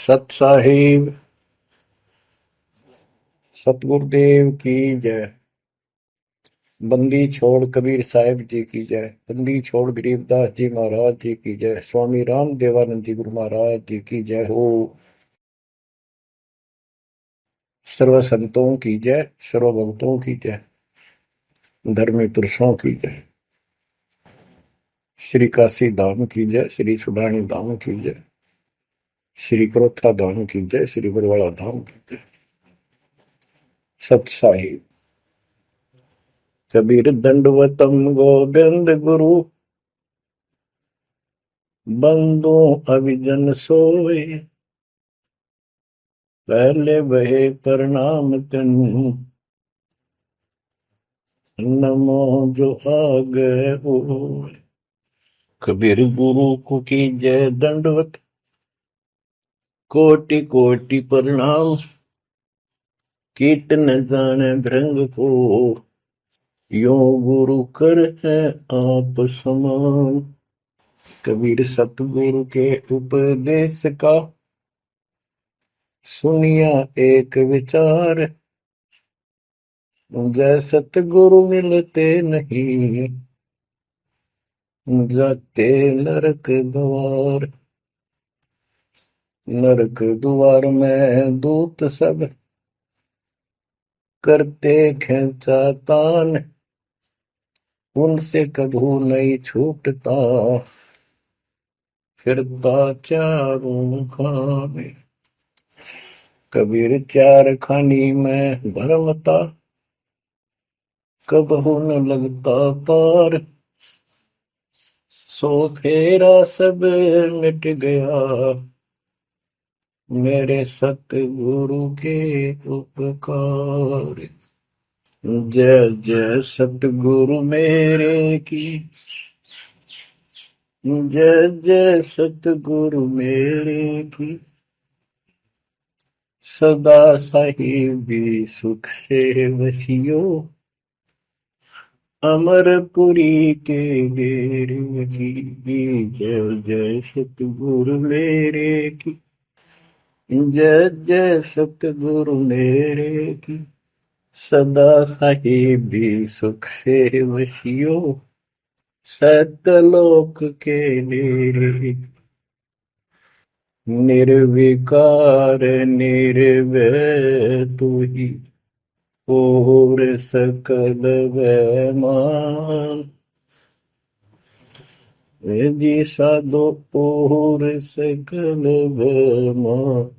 सत साहिब सतगुरुदेव की जय। बंदी छोड़ कबीर साहिब जी की जय। बंदी छोड़ गरीबदास जी महाराज जी की जय। स्वामी राम देवानंद जी गुरु महाराज जी की जय हो। सर्व संतों की जय, सर्व भक्तों की जय, धर्मी पुरुषों की जय। श्री काशी धाम की जय, श्री सुडानी धाम की जय, श्री क्रोथा धाम की जय, श्री बरवाड़ा धाम की जय। सत साहिब कबीर दंडवतम गोविंद गुरु, बंदो अभिजन सोए, पहले वहे प्रणाम तिन, नमो जो आगे हो। कबीर गुरु को की जय दंडवत, कोटि कोटि प्रणाम, कीर्तन जाने भृंग को, यो गुरु कर है आप समान। कबीर सतगुरु के उपदेश का, सुनिया एक विचार, जय सतगुरु मिलते नहीं, जाते नरक द्वार। नरक द्वार में दूत सब, करते खेचा तान, उनसे कभू नहीं छूटता, फिरता चारों खाने। कबीर चार खानी में भरमता, कबहू न लगता पार, सो फेरा सब मिट गया, मेरे सतगुरु के उपकार। जय जय सतगुरु मेरे की, जय जय सतगुरु मेरे की, सदा साहिबी सुख से वसियो, अमरपुरी के डेरे की। जय जय सतगुरु मेरे की, जय जय सतगुरु मेरे की, सदा साहिबी सुख से वसियो, सतलोक के डेरे। निर्विकार निर्भय तू ही, और सकल वैमान, जी साधो और सकल वैमान,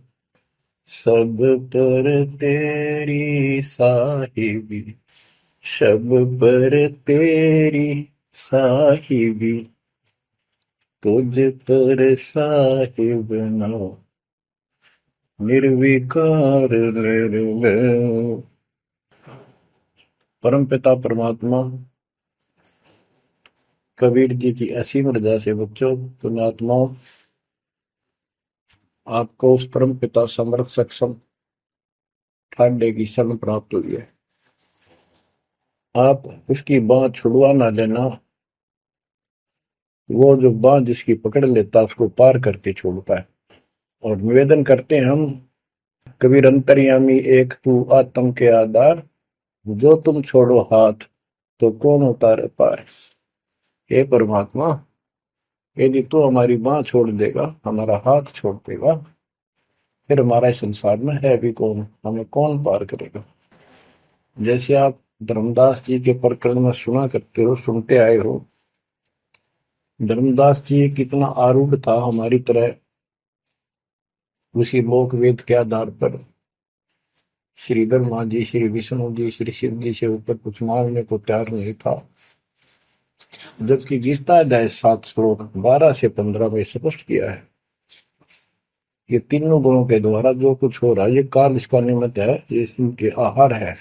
सब पर तेरी साहिबी, सब पर तेरी साहिबी, तुझ पर साहिब नाम, निर्विकार निर्भय। परम पिता परमात्मा कबीर जी की ऐसी मर्यादा से बच्चों पुण्यात्माओं, आपको उस परम पिता समर्थ सक्षम ठाडे की शरण प्राप्त हुई है। आप उसकी बांह छुड़वा ना लेना, वो जो बांह जिसकी पकड़ लेता उसको पार करके छोड़ता है। और निवेदन करते हैं हम, कबीर अंतर्यामी एक तू आत्म के आधार, जो तुम छोड़ो हाथ तो कौन उतारे पार। हे परमात्मा, यदि तू हमारी बांह छोड़ देगा, हमारा हाथ छोड़ देगा, फिर हमारा इस संसार में है भी कौन, हमें कौन पार करेगा। जैसे आप धर्मदास जी के प्रकरण में सुना करते हो, सुनते आए हो, धर्मदास जी कितना आरूढ़ था हमारी तरह, उसी लोक वेद के आधार पर श्री ब्रह्मा जी, श्री विष्णु जी, श्री शिव जी से ऊपर कुछ मांगने को तैयार नहीं था। जबकि गीता अध्याय 7 श्लोक 12 से 15 में स्पष्ट किया है, ये तीनों गुणों के द्वारा जो कुछ हो रहा है, ये काल इसका निमित्त है, ये इनके आहार है।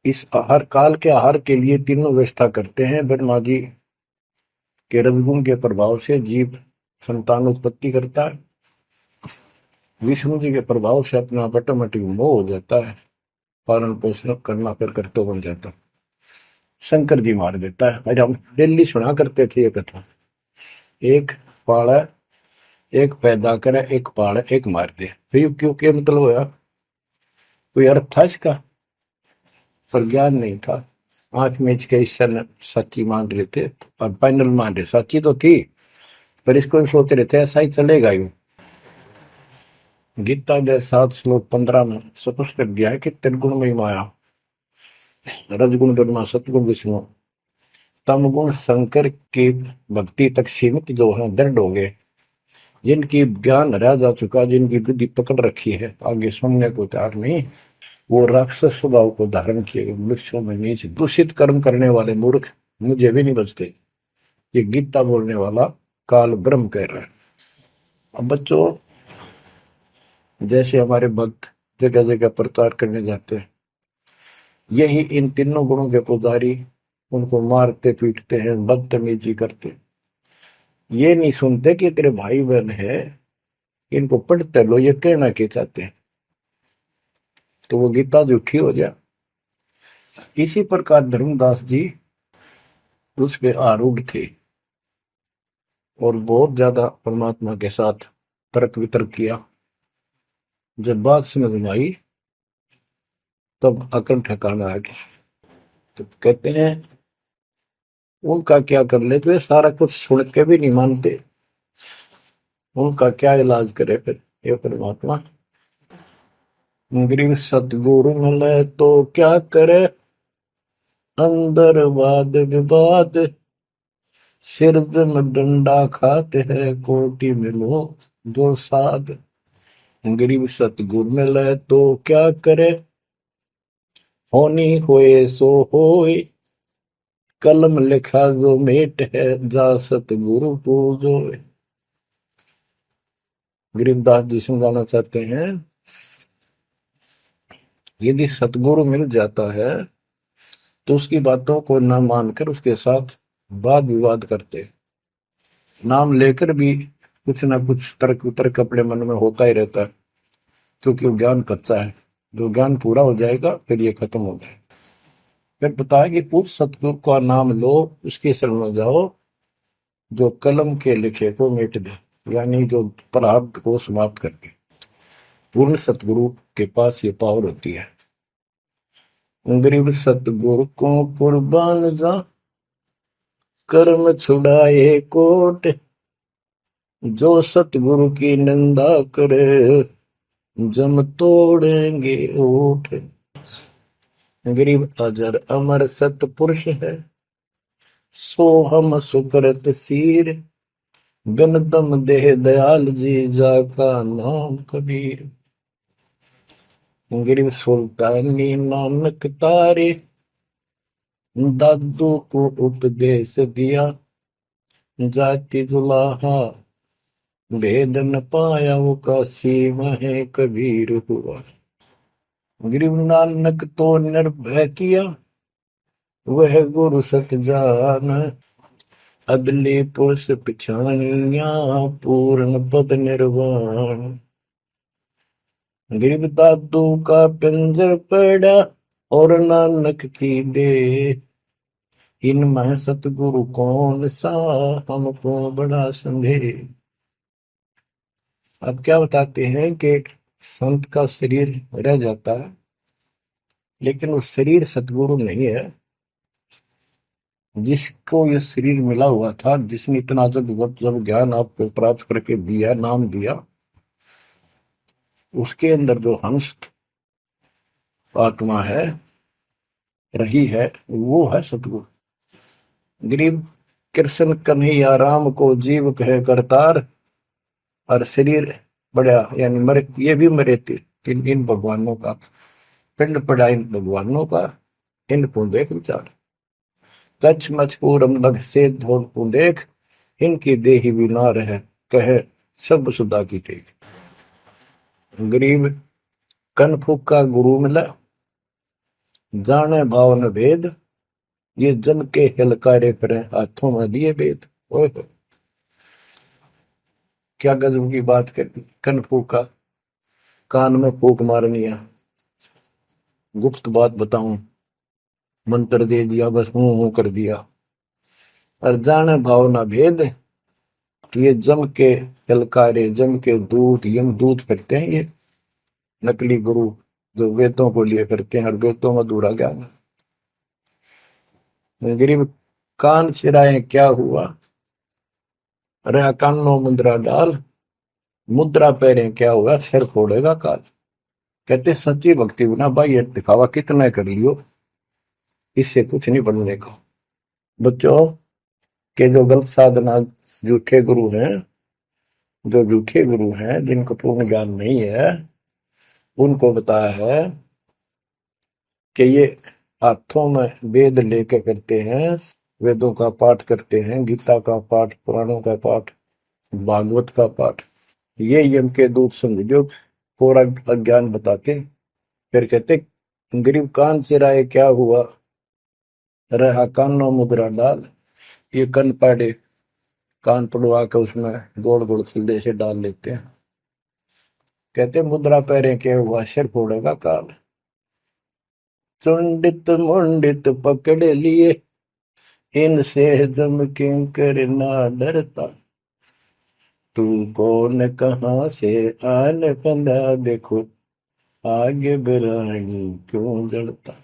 इस आहार काल के आहार के लिए तीनों व्यवस्था करते हैं। ब्रह्मा जी के रजगुण के प्रभाव से जीव संतान उत्पत्ति करता है, विष्णु जी के प्रभाव से अपना ऑटोमेटिक मोह हो जाता है, पालन पोषण करना फिर कर्तव्य बन जाता है, शंकर जी मार देता है। अरे हम डेली सुना करते थे ये कथा। एक पाड़ा एक पैदा करे, एक पाले, एक मार दे। फिर क्यों, क्या मतलब होया? कोई अर्थ था इसका? पर ज्ञान नहीं था। आंख मीच के ईश्वर ने सच्ची मान रहे थे, और फाइनल मान रहे, सच्ची तो थी, पर इसको भी सोच रहे थे ऐसा ही चलेगा यूं। गीता के 7 श्लोक 15 में स्पष्ट कर दिया है कि त्रिगुण में माया, रजगुण ब्रह्मा, सतगुण विष्णु, तम गुण शंकर की भक्ति तक सीमित जो है दृढ़ हो गए, जिनकी ज्ञान रह जा चुका, जिनकी बुद्धि पकड़ रखी है, आगे सुनने को तैयार नहीं, वो राक्षस स्वभाव को धारण किए वृक्षों में नीचे दूषित कर्म करने वाले मूर्ख मुझे भी नहीं बचते। ये गीता बोलने वाला काल ब्रह्म कह रहा है। अब बच्चों, जैसे हमारे भक्त जगह जगह प्रचार करने जाते हैं, यही इन तीनों गुणों के पुजारी उनको मारते पीटते हैं, बदतमीजी करते हैं। ये नहीं सुनते कि तेरे भाई बहन है, इनको पढ़ते लो, ये कहना के चाहते हैं, तो वो गीता झूठी हो जाए। इसी प्रकार धर्मदास जी उस पे आरूढ़ थे और बहुत ज्यादा परमात्मा के साथ तर्क वितर्क किया। जब बात समझ में आई तब अकल ठिकाना आ गया। तो कहते हैं उनका क्या कर ले, तो ये सारा कुछ सुन के भी नहीं मानते, उनका क्या इलाज करे फिर ये परमात्मा? गरीब सतगुरु मिले तो क्या करे, अंदर वाद विवाद, सिर में डंडा खाते हैं, कोटि में लो दो साध। गरीब सतगुरु मिले तो क्या करे, होनी होए सो होए, कलम लिखा जो मेट है, जा सतगुरु पूजो। गरीबदास जी समझाना चाहते हैं, यदि सतगुरु मिल जाता है तो उसकी बातों को न मानकर उसके साथ वाद विवाद करते, नाम लेकर भी कुछ ना कुछ तर्क वितर्क अपने मन में होता ही रहता है, क्योंकि वो ज्ञान कच्चा है। जो ज्ञान पूरा हो जाएगा फिर ये खत्म हो जाएगा। फिर बताया कि पूछ सतगुरु का नाम लो, उसके शरण में जाओ, जो कलम के लिखे को मिट दे, यानी जो प्रारब्ध को समाप्त करके पूर्ण सतगुरु के पास ये पावर होती है। गरीब सतगुरु को कुर्बान जा, कर्म छुड़ाए कोट, जो सतगुरु की निंदा करे, जम तोड़ेंगे ओठ। गरीब अजर अमर सतपुरुष है, सो हम सुकृत सीर, बिन दम देह दयाल जी, जाका नाम कबीर। गरीब सुल्तानी नानक तारे, दादू को उपदेश दिया, जाति जुलाहा भेद न पाया, वो काशी में कबीर हुआ। गरीब नानक तो निर्भय किया, वह गुरु सत जान, अदली पुरुष पिछानिया, पूर्ण पद निर्वाण। गरीब दादू का पिंजर पड़ा, और नानक की दे, इनमें सतगुरु कौन सा, हमको बड़ा संदेह। अब क्या बताते हैं कि संत का शरीर रह जाता है, लेकिन वो शरीर सतगुरु नहीं है। जिसको ये शरीर मिला हुआ था, जिसने इतना जब ज्ञान आपको प्राप्त करके दिया, नाम दिया, उसके अंदर जो हंस आत्मा है, रही है, वो है सतगुरु। गरीब कृष्ण कन्हैया राम को जीव कहे करतार, और शरीर बड़ा यानी मरे, ये भी मरे थे इन भगवानों का, पिंड पड़ा इन भगवानों का, इनको देख विचार, कच्छ मचपूरम लग से धोल को देख, इनकी देही भी ना रहे, कहे सब सुधा की टेक। गरीब कनफू का गुरु मिला, जाने भाव न भेद, ये जन के हिलकारे फिरे, हाथों में दिए भेद। ओए क्या गजब की बात कर दी। कनफू का कान में फूक मारनी है, गुप्त बात बताऊं, मंत्र दे दिया, बस हूं कर दिया, और जाने भाव ना भेद, कि ये जम के ललकारे, जम के दूत, यम दूत फिरते हैं ये नकली गुरु जो वेदों को लिए करते हैं और वेदों में अधूरा ज्ञान। गरीब कान चिराए क्या हुआ, रहा कानों मुद्रा डाल, मुद्रा पहरे क्या हुआ, सिर फोड़ेगा काल। कहते सच्ची भक्ति बिना भाई ये दिखावा कितना कर लियो, इससे कुछ नहीं बनने का। बच्चों के जो गलत साधना, झूठे गुरु हैं, जो झूठे गुरु हैं जिनको पूर्ण ज्ञान नहीं है, उनको बताया है कि ये हाथों में वेद लेके करते हैं, वेदों का पाठ करते हैं, गीता का पाठ, पुराणों का पाठ, भागवत का पाठ, ये यम के दूत समझो कोरा अज्ञान बताते। फिर कहते गरीब कान चिराए क्या हुआ, रहा कानों मुद्रा डाल। ये कन पाड़े कान पड़वा के उसमें गोड़ गोड़ सिल्ले से डाल लेते हैं। कहते मुद्रा पैरे क्या हुआ, सिर फोड़ेगा काल। चुंडित मुंडित पकड़ लिए, इनसे जम किंकर ना डरता। तू कौन कहाँ से आन बंदा, देखो आगे बिरानी क्यों जड़ता।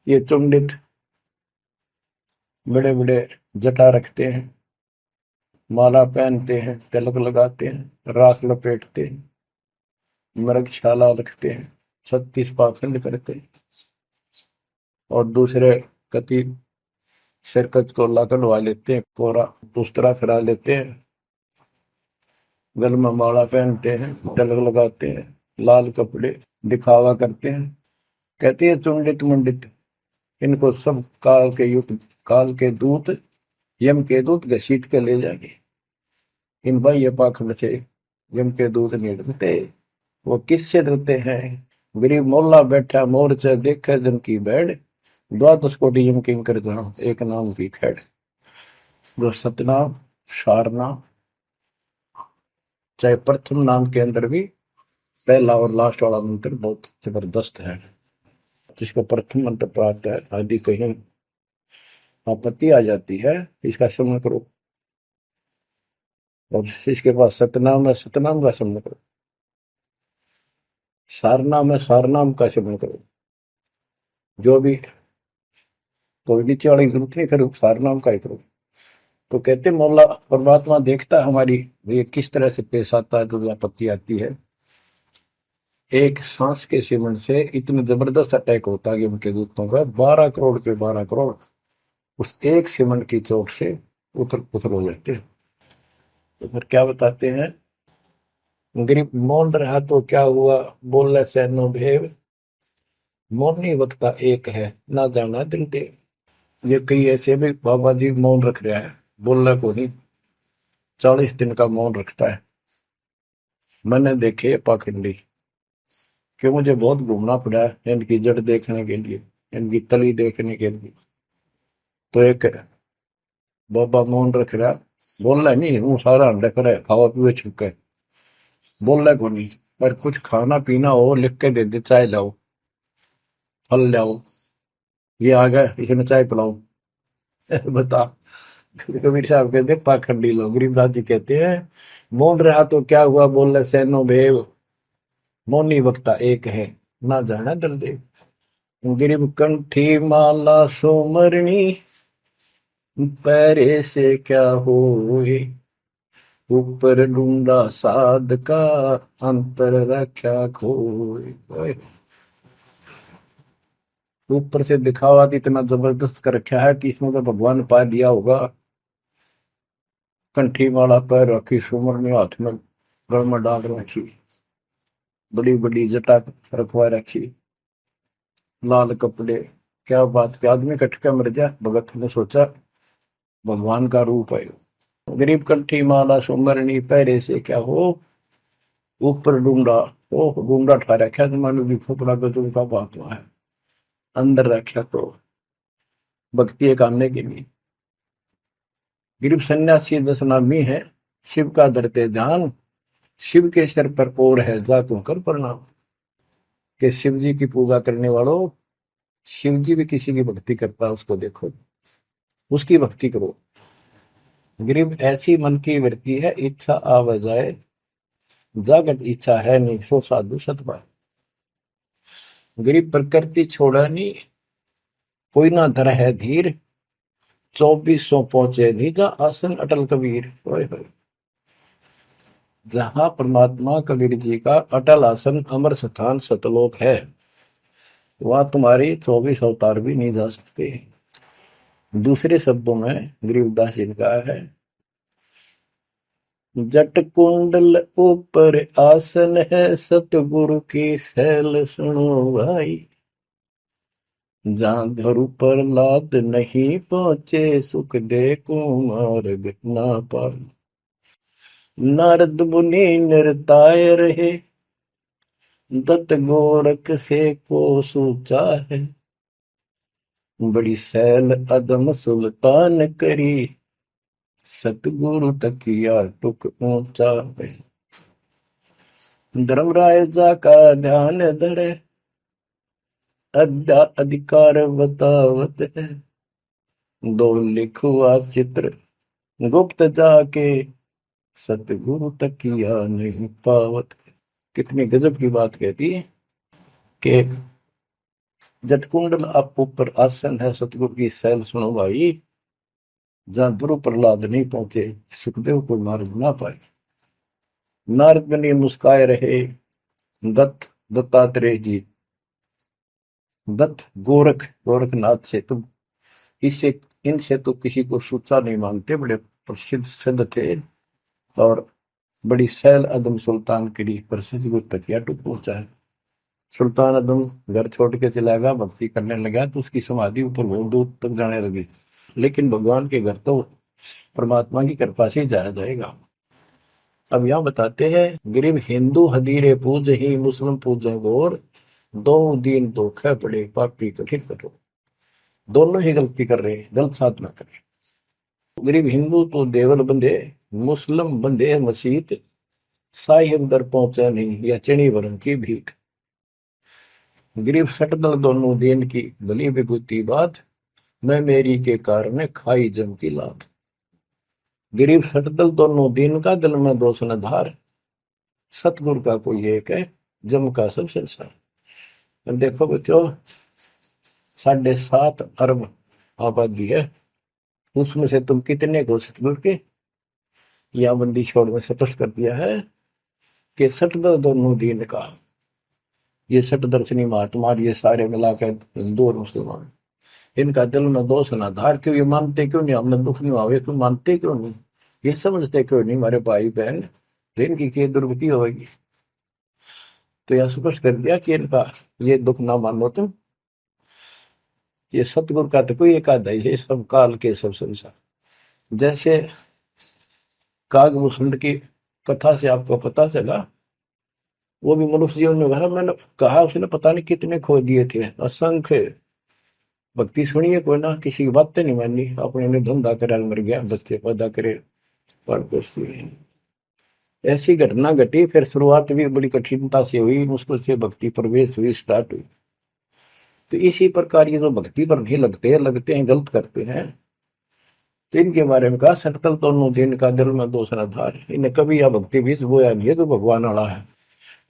ये चुंडित बड़े बड़े जटा रखते हैं, माला पहनते हैं, तिलक लगाते हैं, राख लपेटते हैं, मृगशाला रखते हैं, 36 पाखंड करते हैं, और दूसरे कति सिरकत को कटवा लेते हैं, कोरा दूसरा फिरा लेते हैं, गल में माला पहनते हैं, तिलक लगाते हैं, लाल कपड़े दिखावा करते हैं। कहते हैं चुंडित मुंडित, इनको सब काल के युग, काल के दूत, यम के दूत घसीट के ले जाएंगे। इन भाई ये पाखंड से यम के दूत नहीं डरते। वो किससे डरते हैं, गरीब मोल्ला बैठा मोर्चा देखे जन की बैठ, द्वादश कोटि यम किंकर जान, एक नाम की खैड़। जो सतनाम, सारनाम, चाहे प्रथम नाम के अंदर भी पहला और लास्ट वाला मंत्र बहुत जबरदस्त है। जिसको प्रथम मंत्र प्राप्त है, आदि कहीं आपत्ति आ जाती है, इसका स्मरण करो। और जिसके पास सतनाम है, सतनाम का स्मरण करो। सारनाम है, सारनाम का स्मरण करो। जो भी कोई नीचे वाली जरूरत नहीं करो, सारनाम का ही करो। तो कहते मौला परमात्मा देखता है हमारी ये किस तरह से पेश आता है, जो आपत्ति आती है। एक सांस के सिमरण से इतने जबरदस्त अटैक होता है कि उनके दूतों का 12 करोड़ के 12 करोड़ उस एक सिमरण की चोट से उतर पुतर हो जाते हैं। तो फिर क्या बताते हैं, गरीब मौन रहा तो क्या हुआ, बोले सैनो भेव, मौनी वक्ता एक है, ना जाना दिल देव। ये कई ऐसे भी बाबा जी मौन रख रहा है, बोलने को नहीं, 40 दिन का मौन रखता है। मैंने देखे पाखंडी कि मुझे बहुत घूमना पड़ा है इनकी जड़ देखने के लिए, इनकी तली देखने के लिए। तो एक बाबा मौन रख रहा, बोल रहा नहीं, वो सारा अंडा करे खावा पीवे छुके, बोल रहा को नहीं। पर कुछ खाना पीना हो लिख के दे दे, चाय लाओ, फल लाओ, ये आ गया इसमें चाय पिलाओ। बता। कबीर साहब कहते पाखंडी लोग, गरीबदास जी कहते हैं मौन रहा तो क्या हुआ, बोल रहे सैनो भेव, मौनी वक्ता एक है, ना जाना दल देव। गिरिब कंठी माला सोमरणी, पैरे से क्या होए, ऊपर ढूंढा साध का, अंतर रख्या खोए। ऊपर से दिखावा इतना जबरदस्त कर रखा है कि इसमें तो भगवान पा दिया होगा। कंठी माला पैर रखी, सुमरनी हाथ में गल में डाल रखी, बड़ी बड़ी जटा रखवा रखी, लाल कपड़े। क्या बात के आदमी कटके मर जाए, भगत ने सोचा भगवान का रूप है। गरीब कंठी माला सुमरनी, पैरे से क्या हो, ऊपर डूंडा, ओ डूंडा ठा रखा तो मानो भी खोपड़ा गजब का बात हुआ है, अंदर रखा तो भक्ति करने के लिए। गरीब सन्यासी दशनामी है, शिव का धरते ध्यान, शिव के सिर पर और है जातों कर प्रणाम। कि शिव जी की पूजा करने वालों, शिव जी भी किसी की भक्ति करता है, उसको देखो, उसकी भक्ति करो। गरीब ऐसी मन की वृत्ति है, इच्छा आव जाए, जागत इच्छा है नहीं, सो साधु सतपाल। गरीब प्रकृति छोड़ा नहीं, कोई ना धर है धीर, 2400 पहुंचे निजा आसन अटल कबीर। ओए होए। जहां परमात्मा कबीर जी का अटल आसन अमर स्थान सतलोक है, वहां तुम्हारी 24 अवतार भी नहीं जा सकते। दूसरे शब्दों में गरीबदास जी ने कहा है, जट कुंडल ऊपर आसन है, सतगुरु की सैल सुनो भाई। जहां धरु पर लाद नहीं पहुंचे, सुख दे कुमार्ग ना पाई। नारद मुनि निरताय रहे, दत्त गोरख से को सूचा है। बड़ी सैल अदम सुल्तान करी, सतगुरु तकिया टुक ऊंचा है। धर्मराजा का ध्यान धरे, अधिकार बतावत है। दो लिखुआ चित्र गुप्त जाके, सतगुरु तकिया नहीं पावत। कितनी गजब की बात कहती है कि जटकुंडल आप ऊपर आसन है, सतगुरु की सैल सुनो भाई। जहां ध्रुव प्रहलाद नहीं पहुंचे, सुखदेव को मार्ग ना पाए। नारद मुनि मुस्काए रहे, दत्तात्रेय जी, दत्त गोरख गोरखनाथ से तुम इससे इनसे तो किसी को सूचा नहीं मानते, बड़े प्रसिद्ध सिद्ध थे। और बड़ी सैल अदम सुल्तान की पर सतगुरु तकिया टूट पहुंचा है। सुल्तान अदम घर छोड़ के चला गया, भक्ति करने लगा, तो उसकी समाधि ऊपर बहुत दूर तक जाने लगी। लेकिन भगवान के घर तो परमात्मा की कृपा से ही जाया जाएगा। अब यहाँ बताते हैं, गरीब हिंदू हदीरे पूज ही, मुस्लिम पूजे गौर, दो दीन धोखे पड़े, पापी कठिन कठोर। दोनों ही गलती कर रहे, गलत साधना कर रहे। गरीब हिंदू तो देवल बंधे, मुस्लिम बंधे मसीत, साई अंदर पहुंचा नहीं, या चणी वरण की भीख। गरीब सटदल दोनों दीन की भली विभूति बात, मैं मेरी के कारण खाई जम की लात। गरीब सटदल दोनों दीन का, दिल में दोष न धार, सतगुरु का कोई एक है, जम का सब संसार। देखो बच्चों, 7.5 अरब आबादी है, उसमें से तुम कितने को सतगुरु के या बंदी छोड़ में स्पष्ट कर दिया है कि सटदल दोनों दीन का। ये सटदर्शनी महात्मा, ये सारे मिलाकर हिंदू और मुसलमान, इनका दिल में दोष ना धार। क्यों ये मानते क्यों नहीं, हमने दुख नहीं आवे, क्यों मानते क्यों नहीं, ये समझते क्यों नहीं हमारे भाई बहन, तो इनकी क्या दुर्गति होगी। तो यह स्पष्ट कर दिया कि इनका ये दुख ना मानो तुम, ये सतगुरु का तो कोई एक आधा ही है, सब काल के सब संसार। जैसे कागभूषण की कथा से आपको पता चला, वो भी मनुष्य जीवन में भरा, मैंने कहा उसने पता नहीं कितने खो दिए थे, असंख्य। भक्ति सुनिए, कोई ना किसी की बातें नहीं मानी, अपने ने धंधा करे मर गया, बच्चे पैदा करे पर कुछ नहीं। ऐसी घटना घटी, फिर शुरुआत भी बड़ी कठिनता से हुई, मुश्किल से भक्ति प्रवेश हुई, स्टार्ट हुई। तो इसी प्रकार ये जो भक्ति पर नहीं लगते हैं गलत करते हैं, तो इनके बारे में कहा, सकल दोनों दिन का दिल में दोष न धार। इन्हें कभी यह भक्ति बीज बोया नहीं है तो भगवान वाला है।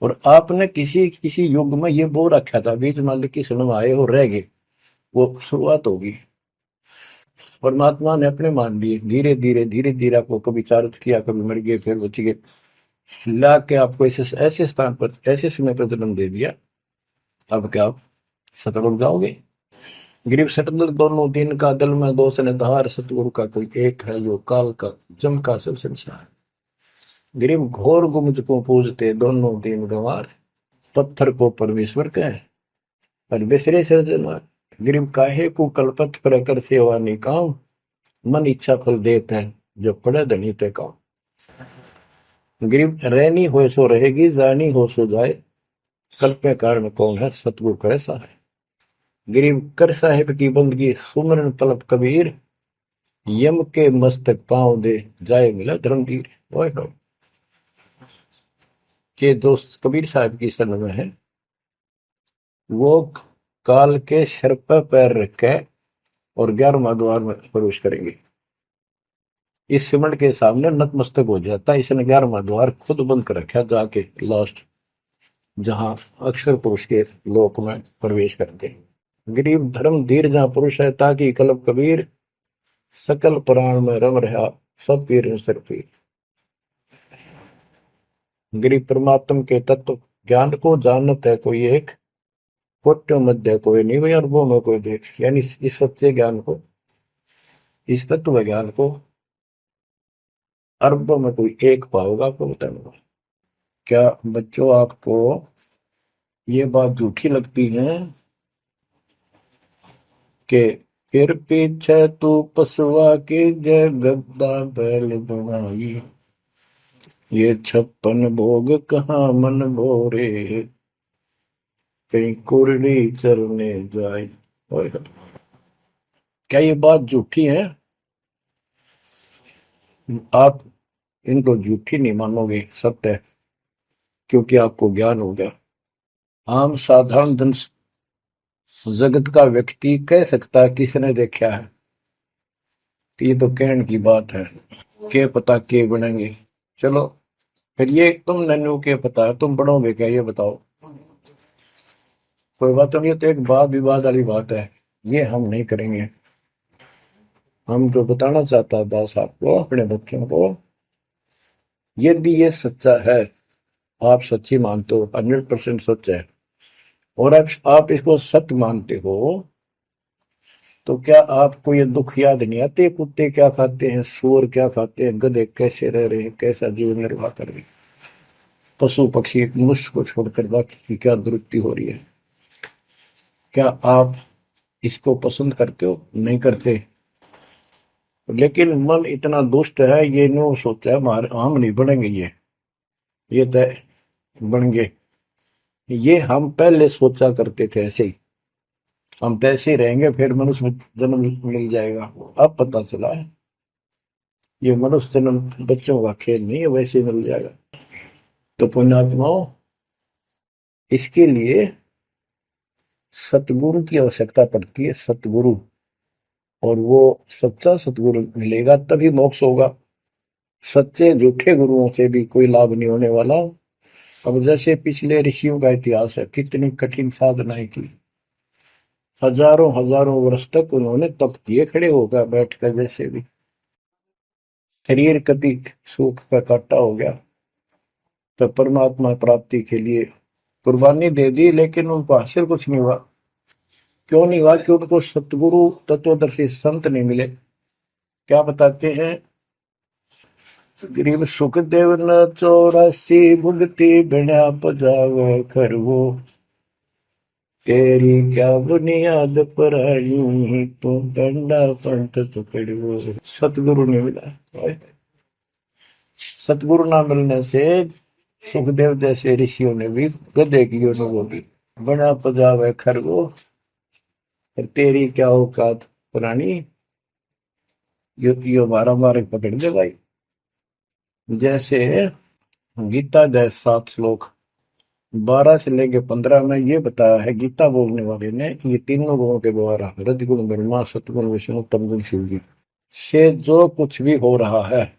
और आपने किसी किसी युग में ये बो रखा था, बीज मान ली किसी में आए हो रह गए, वो शुरुआत होगी। परमात्मा ने अपने मान लिए, धीरे धीरे धीरे धीरे आपको कभी चारित किया, कभी मर गए, फिर बच गए, ला के आपको ऐसे ऐसे स्थान पर ऐसे समय पर जन्म दे दिया। अब क्या आप सतल हो जाओगे। गरीब सटदल दोनों दिन का, दिल में दोष ने धार, सतगुरु का कोई एक है, जो काल का जम का सब संसार। गरीब घोर गुमज को पूजते, दोनों दिन गंवार, पत्थर को परमेश्वर कहे पर बिसरे सृजनहार। गरीब काहे को कलपत पर कर सेवा निकाम, मन इच्छा फल देते हैं, जो पड़े धनी ते काम। गरीब रहनी हो सो रहेगी, जानी हो सो जाए, कल्पे कारण कौन है, सतगुरु करे सहाय। गरीब कर साहिब की बंदगी, सुमरन तलब कबीर, यम के मस्तक पांव दे, जाए मिला धर्मवीर। के दोस्त कबीर साहब की शरण में है, वो काल के सिर पर पैर रख के और 11वां द्वार में प्रवेश करेंगे। इस सिमट के सामने नतमस्तक हो जाता है। इसने 11वां द्वार खुद बंद कर रखा जाके लास्ट, जहां अक्षर पुरुष के लोक में प्रवेश करते हैं। गरीब धर्म धीर जहां पुरुष है, ताकि कलब कबीर सकल प्राण में रम रहा सब पीर सिर पीर। गरीब परमात्म के तत्व ज्ञान को जानत है कोई एक, कोट्यों मध्य कोई नहीं भाई, अरबों में कोई देख। यानी इस सच्चे ज्ञान को, इस तत्व ज्ञान को अरबों में कोई एक पाओगा, आपको बताऊंगा। क्या बच्चों आपको ये बात झूठी लगती है कि फिर पीछे तू पसवा के जय गद्दा बैल बनाई, ये 56 भोग कहाँ मन भोरे, कहीं कुरली चरने जाए। क्या ये बात झूठी है? आप इनको झूठी नहीं मानोगे, सत्य है, क्योंकि आपको ज्ञान हो गया। आम साधारण धन जगत का व्यक्ति कह सकता है किसने देखा है, कि ये तो कहने की बात है, के पता के बनेंगे। चलो फिर ये तुम नन्नू के पता है, तुम पढ़ोगे क्या, ये बताओ। कोई बात नहीं, तो एक वाद विवाद वाली बात है, ये हम नहीं करेंगे। हम जो बताना चाहता है दास आपको, अपने बच्चों को, यदि ये सच्चा है, आप सच्ची मानते हो, 100% सच है, और आप इसको सत्य मानते हो, तो क्या आपको ये दुख याद नहीं आते? कुत्ते क्या खाते हैं, सूअर क्या खाते हैं, गधे कैसे रह रहे हैं, कैसा जीवन निर्वाह कर रहे हैं, पशु पक्षी मनुष्य को छोड़कर बाकी की क्या दुरुक्ति हो रही है। क्या आप इसको पसंद करते हो? नहीं करते। लेकिन मन इतना दुष्ट है, ये नो सोचा है हम नहीं बढ़ेंगे, ये तय बन गए। ये हम पहले सोचा करते थे ऐसे ही, हम तो ऐसे ही रहेंगे, फिर मनुष्य जन्म मिल जाएगा। अब पता चला है ये मनुष्य जन्म बच्चों का खेल नहीं है, वैसे ही मिल जाएगा। तो पुण्यात्माओं, इसके लिए सतगुरु की आवश्यकता पड़ती है, सतगुरु। और वो सच्चा सतगुरु मिलेगा तभी मोक्ष होगा। सच्चे झूठे गुरुओं से भी कोई लाभ नहीं होने वाला। अब जैसे पिछले ऋषियों का इतिहास है, कितनी कठिन साधनाएं की, हजारों हजारों वर्ष तक उन्होंने तप किए, खड़े होकर बैठकर, जैसे भी शरीर कभी सूख का काटा हो गया, तो परमात्मा प्राप्ति के लिए कुर्बानी दे दी, लेकिन उनको हासिल कुछ नहीं हुआ। क्यों नहीं हुआ? कि उनको सतगुरु तत्वदर्शी संत नहीं मिले। क्या बताते हैं, गरीब सुखदेव न 84 भुगती बिना पजावे खरवो, तेरी क्या बुनियाद पर आई, तू डंडा पंथ पकड़ो। सतगुरु नहीं मिला। सतगुरु ना मिलने से सुखदेव जैसे ऋषियों ने भी गधे की अनुभूति, बना पजावे खरगो, तेरी क्या औकात पुरानी, यो मारा मारे पकड़ दे भाई। जैसे गीता जय 7 श्लोक 12 से लेके 15 में ये बताया है गीता बोलने वाले ने, कि ये तीनों गुणों के द्वारा, रजगुण ब्रह्मा, सतगुण विष्णु, तमगुण शिव जी से जो कुछ भी हो रहा है,